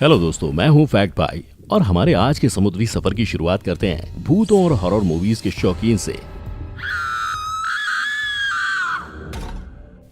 Hello दोस्तों, मैं हूं फैक्ट भाई और हमारे आज के समुद्री सफर की शुरुआत करते हैं भूतों और हॉरर मूवीज के शौकीन से,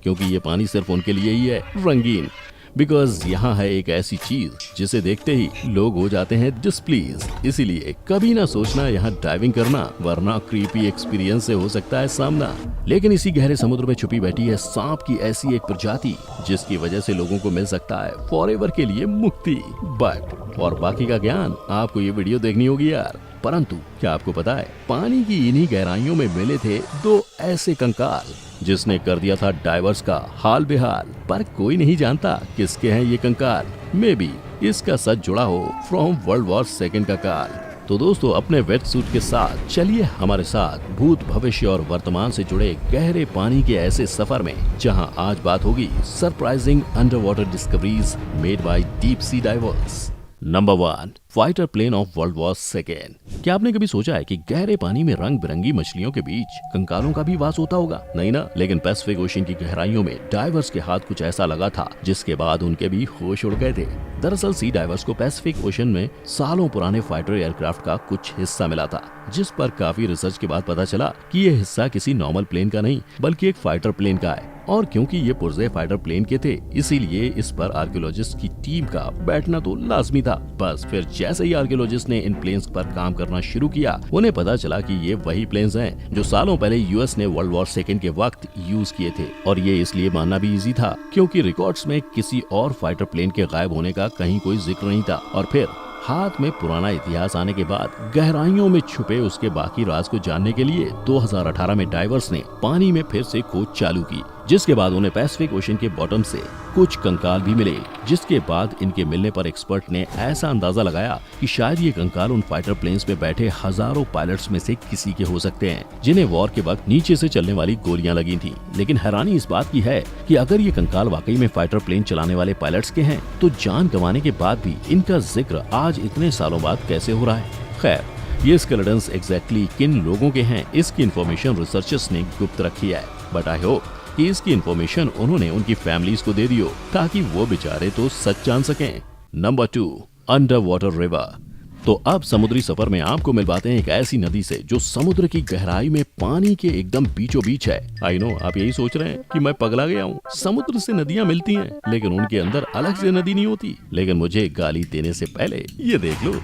क्योंकि ये पानी सिर्फ उनके लिए ही है रंगीन। बिकॉज यहाँ है एक ऐसी चीज जिसे देखते ही लोग हो जाते हैं डिसप्लीज। इसीलिए कभी ना सोचना यहाँ डाइविंग करना, वरना क्रीपी एक्सपीरियंस से हो सकता है सामना। लेकिन इसी गहरे समुद्र में छुपी बैठी है सांप की ऐसी एक प्रजाति जिसकी वजह से लोगों को मिल सकता है फॉरएवर के लिए मुक्ति। बट और बाकी का ज्ञान आपको ये वीडियो देखनी होगी यार। परंतु क्या आपको पता है, पानी की इन्हीं गहराइयों में मिले थे दो ऐसे कंकाल जिसने कर दिया था डाइवर्स का हाल बेहाल। पर कोई नहीं जानता किसके हैं ये कंकाल। मे बी इसका सच जुड़ा हो फ्रॉम वर्ल्ड वॉर सेकेंड का काल। तो दोस्तों, अपने वेट सूट के साथ चलिए हमारे साथ भूत, भविष्य और वर्तमान से जुड़े गहरे पानी के ऐसे सफर में, जहां आज बात होगी surprising under water discoveries made by deep sea divers. Number 1, fighter plane of world war second. क्या आपने कभी सोचा है कि गहरे पानी में रंग बिरंगी मछलियों के बीच कंकालों का भी वास होता होगा? नहीं ना। लेकिन पैसिफिक ओशन की गहराइयों में डाइवर्स के हाथ कुछ ऐसा लगा था जिसके बाद उनके भी होश उड़ गए थे। दरअसल सी डाइवर्स को पैसिफिक ओशन में सालों पुराने फाइटर एयरक्राफ्ट का कुछ हिस्सा मिला था, जिस पर काफी रिसर्च के बाद पता चला कि ये हिस्सा किसी नॉर्मल प्लेन का नहीं बल्कि एक फाइटर प्लेन का है। और क्योंकि ये पुर्जे फाइटर प्लेन के थे, इसीलिए इस पर आर्कियोलॉजिस्ट की टीम का बैठना तो लाजमी था। बस फिर जैसे ही आर्कियोलॉजिस्ट ने इन प्लेन्स पर काम करना शुरू किया, उन्हें पता चला कि ये वही प्लेन्स हैं जो सालों पहले यूएस ने वर्ल्ड वॉर सेकेंड के वक्त यूज किए थे। और ये इसलिए मानना भी इजी था क्योंकि रिकॉर्ड्स में किसी और फाइटर प्लेन के गायब होने का कहीं कोई जिक्र नहीं था। और फिर हाथ में पुराना इतिहास आने के बाद गहराइयों में छुपे उसके बाकी राज को जानने के लिए 2018 में डाइवर्स ने पानी में फिर से खोज चालू की, जिसके बाद उन्हें पैसिफिक ओशन के बॉटम से कुछ कंकाल भी मिले। जिसके बाद इनके मिलने पर एक्सपर्ट ने ऐसा अंदाजा लगाया कि शायद ये कंकाल उन फाइटर प्लेन्स में बैठे हजारों पायलट्स में से किसी के हो सकते हैं, जिन्हें वॉर के वक्त नीचे से चलने वाली गोलियां लगी थी। लेकिन हैरानी इस बात की है कि अगर ये कंकाल वाकई में फाइटर प्लेन चलाने वाले पायलट्स के हैं, तो जान गंवाने के बाद भी इनका जिक्र आज इतने सालों बाद कैसे हो रहा है? खैर, ये स्केलेटन्स एग्जैक्टली किन लोगों के हैं, इसकी इन्फॉर्मेशन रिसर्चर्स ने गुप्त रखी है। बट आई होप कि इसकी इन्फॉर्मेशन उन्होंने उनकी फैमिलीज को दे दियो, ताकि वो बेचारे तो सच जान सकें। Number 2, under water river. तो अब समुद्री सफर में आपको मिलवाते हैं एक ऐसी नदी से जो समुद्र की गहराई में पानी के एकदम बीचों बीच है। आई नो, आप यही सोच रहे हैं कि मैं पगला गया हूँ। समुद्र से नदियाँ मिलती हैं, लेकिन उनके अंदर अलग से नदी नहीं होती। लेकिन मुझे गाली देने से पहले ये देख लो।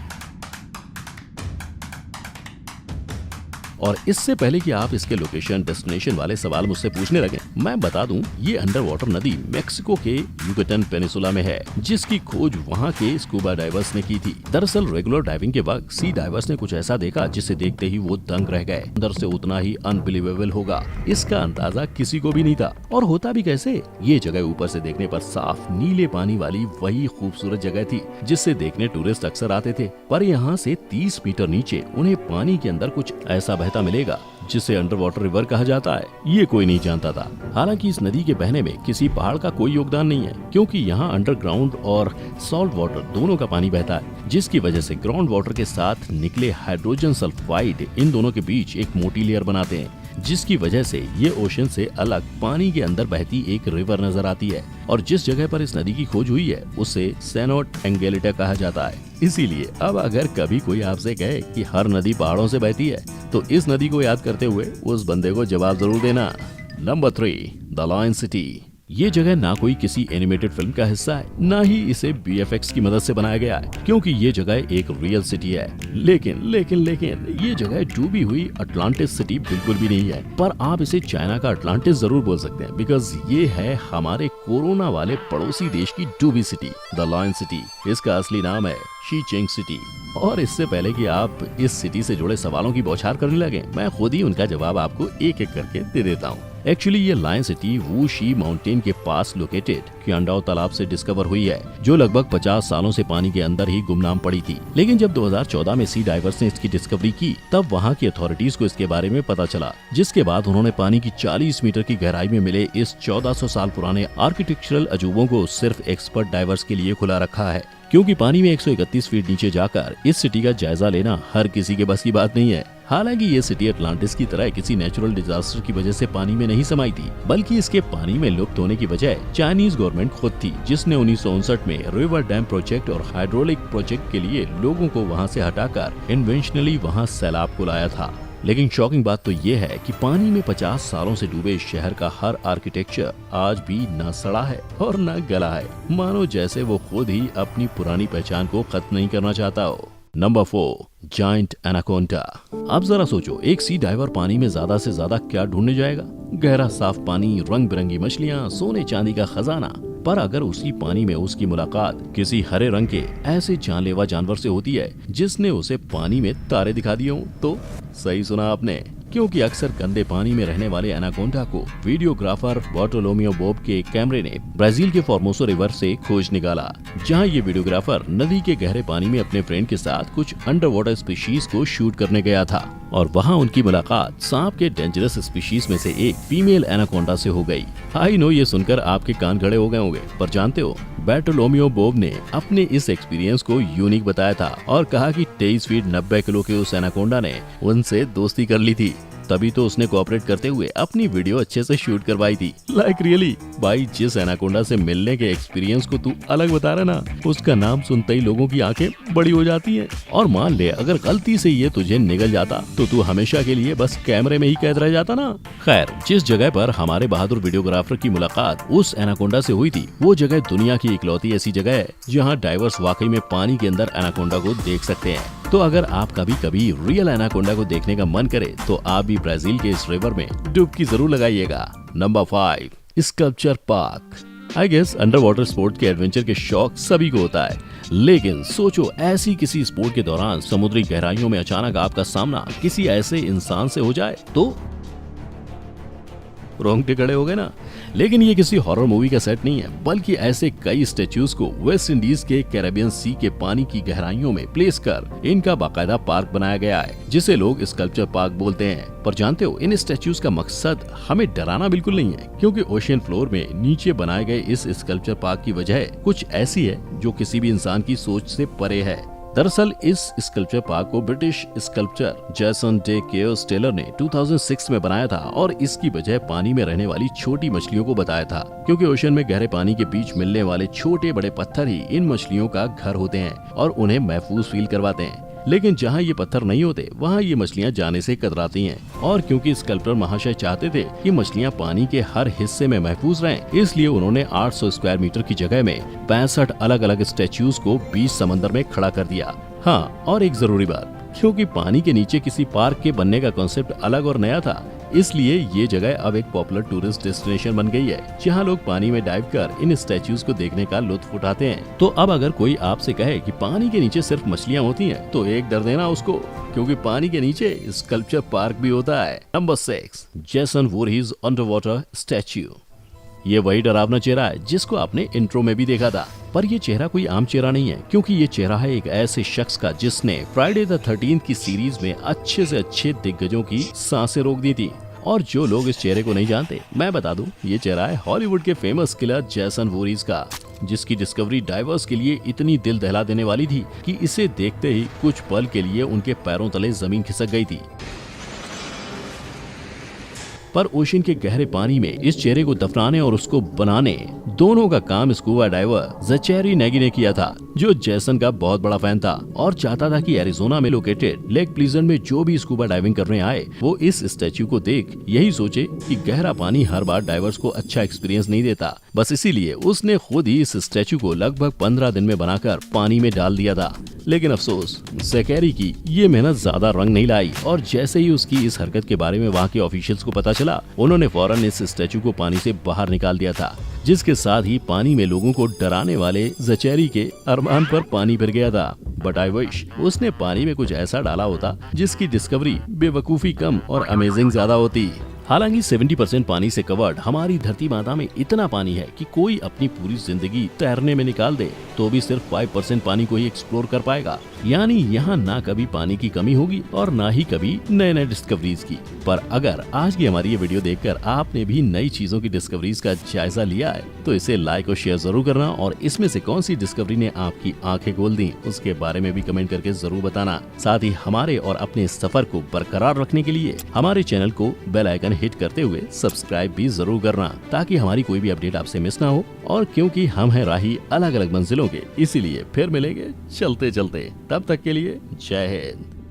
और इससे पहले कि आप इसके लोकेशन, डेस्टिनेशन वाले सवाल मुझसे पूछने लगे, मैं बता दूं, ये अंडर वाटर नदी मेक्सिको के युकाटन पेनिसुला में है, जिसकी खोज वहां के स्कूबा डाइवर्स ने की थी। दरअसल रेगुलर डाइविंग के वक्त सी डाइवर्स ने कुछ ऐसा देखा जिसे देखते ही वो दंग रह गए। अंदर से उतना ही अनबिलीवेबल होगा, इसका अंदाजा किसी को भी नहीं था। और होता भी कैसे? ये जगह ऊपर से देखने पर साफ नीले पानी वाली वही खूबसूरत जगह थी जिससे देखने टूरिस्ट अक्सर आते थे। पर यहाँ से 30 मीटर नीचे उन्हें पानी के अंदर कुछ ऐसा मिलेगा जिसे अंडर वाटर रिवर कहा जाता है। ये कोई नहीं जानता था। हालांकि इस नदी के बहने में किसी पहाड़ का कोई योगदान नहीं है, क्योंकि यहाँ अंडरग्राउंड और सॉल्ट वाटर दोनों का पानी बहता है, जिसकी वजह से ग्राउंड वाटर के साथ निकले हाइड्रोजन सल्फाइड इन दोनों के बीच एक मोटी लेयर बनाते हैं, जिसकी वजह से ये ओशन से अलग पानी के अंदर बहती एक रिवर नजर आती है। और जिस जगह पर इस नदी की खोज हुई है उसे सेनोट एंगेलिटा कहा जाता है। इसीलिए अब अगर कभी कोई आपसे कहे कि हर नदी पहाड़ों से बहती है, तो इस नदी को याद करते हुए उस बंदे को जवाब जरूर देना। Number 3, the lion city. ये जगह ना कोई किसी एनिमेटेड फिल्म का हिस्सा है, ना ही इसे बीएफएक्स की मदद से बनाया गया है, क्योंकि ये जगह एक रियल सिटी है। लेकिन ये जगह डूबी हुई अटलांटिस सिटी बिल्कुल भी नहीं है। पर आप इसे चाइना का अटलांटिस जरूर बोल सकते हैं, बिकॉज ये है हमारे कोरोना वाले पड़ोसी देश की डूबी सिटी, द लायन सिटी। इसका असली नाम है शीचिंग सिटी। और इससे पहले कि आप इस सिटी से जुड़े सवालों की बौछार करने लगे, मैं खुद ही उनका जवाब आपको एक एक करके दे देता हूँ। एक्चुअली ये lion city Wu Shi mountain के पास लोकेटेड क्यांडाओ तालाब से डिस्कवर हुई है, जो लगभग 50 सालों से पानी के अंदर ही गुमनाम पड़ी थी। लेकिन जब 2014 में सी डाइवर्स ने इसकी डिस्कवरी की, तब वहाँ की अथॉरिटीज को इसके बारे में पता चला, जिसके बाद उन्होंने पानी की 40 मीटर की गहराई में मिले इस 1400 साल पुराने आर्किटेक्चरल अजूबों को सिर्फ एक्सपर्ट डाइवर्स के लिए खुला रखा है। क्योंकि पानी में 131 फीट नीचे जाकर इस सिटी का जायजा लेना हर किसी के बस की बात नहीं है। हालांकि ये सिटी अटलांटिस की तरह किसी नेचुरल डिजास्टर की वजह से पानी में नहीं समाई थी, बल्कि इसके पानी में लुप्त होने की वजह चाइनीज गवर्नमेंट खुद थी, जिसने 1959 में रिवर डैम प्रोजेक्ट और हाइड्रोलिक प्रोजेक्ट के लिए लोगों को वहाँ से हटाकर इन्वेंशनली वहाँ सैलाब को लाया था। लेकिन शॉकिंग बात तो ये है कि पानी में 50 सालों से डूबे इस शहर का हर आर्किटेक्चर आज भी न सड़ा है और न गला है, मानो जैसे वो खुद ही अपनी पुरानी पहचान को खत्म नहीं करना चाहता हो। Number 4, giant anaconda. आप जरा सोचो, एक सी डाइवर पानी में ज्यादा से ज्यादा क्या ढूंढने जाएगा? गहरा साफ पानी, रंग बिरंगी मछलियाँ, सोने चांदी का खजाना। पर अगर उसी पानी में उसकी मुलाकात किसी हरे रंग के ऐसे जानलेवा जानवर से होती है जिसने उसे पानी में तारे दिखा दिए हों, तो सही सुना आपने, क्योंकि अक्सर गंदे पानी में रहने वाले एनाकोंडा को वीडियोग्राफर बार्टोलोमियो बोब के कैमरे ने ब्राजील के फॉर्मोसो रिवर से खोज निकाला, जहां ये वीडियोग्राफर नदी के गहरे पानी में अपने फ्रेंड के साथ कुछ अंडर वाटर स्पीशीज को शूट करने गया था और वहां उनकी मुलाकात सांप के डेंजरस स्पीशीज में से एक फीमेल एनाकोंडा से हो गई। आई नो ये सुनकर आपके कान खड़े हो गए होंगे, पर जानते हो बार्टोलोमियो बोब ने अपने इस एक्सपीरियंस को यूनिक बताया था और कहा कि 23 फीट 90 किलो के उस एनाकोंडा ने उनसे दोस्ती कर ली थी, तभी तो उसने कोऑपरेट करते हुए अपनी वीडियो अच्छे से शूट करवाई थी। लाइक रियली भाई, जिस एनाकोंडा से मिलने के एक्सपीरियंस को तू अलग बता रहा ना, उसका नाम सुनते ही लोगों की आंखें बड़ी हो जाती हैं। और मान ले अगर गलती से ये तुझे निगल जाता तो तू हमेशा के लिए बस कैमरे में ही कैद रह जाता ना। खैर, जिस जगह पर हमारे बहादुर वीडियोग्राफर की मुलाकात उस एनाकोंडा से हुई थी, वो जगह दुनिया की इकलौती ऐसी जगह है जहाँ डाइवर्स वाकई में पानी के अंदर एनाकोंडा को देख सकते हैं। तो अगर आप कभी रियल एनाकोंडा को देखने का मन करे तो आप भी ब्राजील के इस रिवर में डुबकी जरूर लगाइएगा। Number 5, sculpture park. I guess under water sport के एडवेंचर के शौक सभी को होता है, लेकिन सोचो ऐसी किसी स्पोर्ट के दौरान समुद्री गहराइयों में अचानक आपका सामना किसी ऐसे इंसान से हो जाए तो रोंगटे खड़े हो गए ना। लेकिन ये किसी हॉरर मूवी का सेट नहीं है, बल्कि ऐसे कई स्टैच्यूज को वेस्ट इंडीज के कैरेबियन सी के पानी की गहराइयों में प्लेस कर इनका बाकायदा पार्क बनाया गया है, जिसे लोग स्कल्पचर पार्क बोलते हैं। पर जानते हो, इन स्टैच्यूज का मकसद हमें डराना बिल्कुल नहीं है, क्योंकि ओशियन फ्लोर में नीचे बनाए गए इस स्कल्पचर पार्क की वजह कुछ ऐसी है जो किसी भी इंसान की सोच से परे है। दरअसल इस स्कल्पचर पार्क को ब्रिटिश स्कल्पचर जैसन डे केओस टेलर ने 2006 में बनाया था और इसकी वजह पानी में रहने वाली छोटी मछलियों को बताया था, क्योंकि ओशन में गहरे पानी के बीच मिलने वाले छोटे बड़े पत्थर ही इन मछलियों का घर होते हैं और उन्हें महफूज फील करवाते हैं। लेकिन जहाँ ये पत्थर नहीं होते वहाँ ये मछलियाँ जाने से कतराती हैं, और क्योंकि स्कल्पटर महाशय चाहते थे कि मछलियाँ पानी के हर हिस्से में महफूज रहें, इसलिए उन्होंने 800 स्क्वायर मीटर की जगह में 65 अलग अलग स्टैच्यूज को बीच समंदर में खड़ा कर दिया। हाँ, और एक जरूरी बात, क्योंकि पानी के नीचे किसी पार्क के बनने का कॉन्सेप्ट अलग और नया था, इसलिए ये जगह अब एक पॉपुलर टूरिस्ट डेस्टिनेशन बन गई है, जहाँ लोग पानी में डाइव कर इन स्टैच्यूज को देखने का लुत्फ उठाते हैं। तो अब अगर कोई आपसे कहे कि पानी के नीचे सिर्फ मछलियाँ होती हैं, तो एक डर देना उसको, क्योंकि पानी के नीचे स्कल्पचर पार्क भी होता है। Number 6, Jason Voorhees under water statue. ये वही डरावना चेहरा है जिसको आपने इंट्रो में भी देखा था, पर ये चेहरा कोई आम चेहरा नहीं है, क्योंकि ये चेहरा है एक ऐसे शख्स का जिसने फ्राइडे द 13th की सीरीज में अच्छे से अच्छे दिग्गजों की सांसें रोक दी थी। और जो लोग इस चेहरे को नहीं जानते, मैं बता दूं, ये चेहरा है हॉलीवुड के फेमस किलर जेसन वोरहीज का, जिसकी डिस्कवरी डाइवर्स के लिए इतनी दिल दहला देने वाली थी कि इसे देखते ही कुछ पल के लिए उनके पैरों तले जमीन खिसक गई थी। पर ओशन के गहरे पानी में इस चेहरे को दफनाने और उसको बनाने दोनों का काम स्कूबा डाइवर ज़ेचेरी नेगी ने किया था, जो जेसन का बहुत बड़ा फैन था और चाहता था कि एरिजोना में लोकेटेड लेक प्लीजेंट में जो भी स्कूबा डाइविंग करने आए वो इस स्टैच्यू को देख यही सोचे कि गहरा पानी हर बार डाइवर्स को अच्छा एक्सपीरियंस नहीं देता। बस इसीलिए उसने खुद ही इस स्टैच्यू को लगभग 15 दिन में बनाकर पानी में डाल दिया था। लेकिन अफसोस, ज़ेचेरी की ये मेहनत ज्यादा रंग नहीं लाई, और जैसे ही उसकी इस हरकत के बारे में वहाँ के ऑफिशियल्स को पता चला, उन्होंने फौरन इस स्टैच्यू को पानी से बाहर निकाल दिया था, जिसके साथ ही पानी में लोगों को डराने वाले ज़ेचेरी के अरमान पर पानी फिर गया था। बट आई विश उसने पानी में कुछ ऐसा डाला होता जिसकी डिस्कवरी बेवकूफी कम और अमेजिंग ज्यादा होती। हालांकि 70% पानी से कवर्ड हमारी धरती माता में इतना पानी है कि कोई अपनी पूरी जिंदगी तैरने में निकाल दे तो भी सिर्फ 5% पानी को ही एक्सप्लोर कर पाएगा। यानी यहाँ ना कभी पानी की कमी होगी और ना ही कभी नए नए डिस्कवरीज की। पर अगर आज की हमारी ये वीडियो देखकर आपने भी नई चीजों की डिस्कवरीज का जायजा लिया है तो इसे लाइक और शेयर जरूर करना, और इसमें से कौन सी डिस्कवरी ने आपकी आंखें खोल दी उसके बारे में भी कमेंट करके जरूर बताना। साथ ही हमारे और अपने सफर को बरकरार रखने के लिए हमारे चैनल को बेल आइकन हिट करते हुए सब्सक्राइब भी जरूर करना, ताकि हमारी कोई भी अपडेट आपसे मिस ना हो। और क्योंकि हम हैं राही अलग अलग मंजिलों के, इसीलिए फिर मिलेंगे चलते चलते। तब तक के लिए जय हिंद।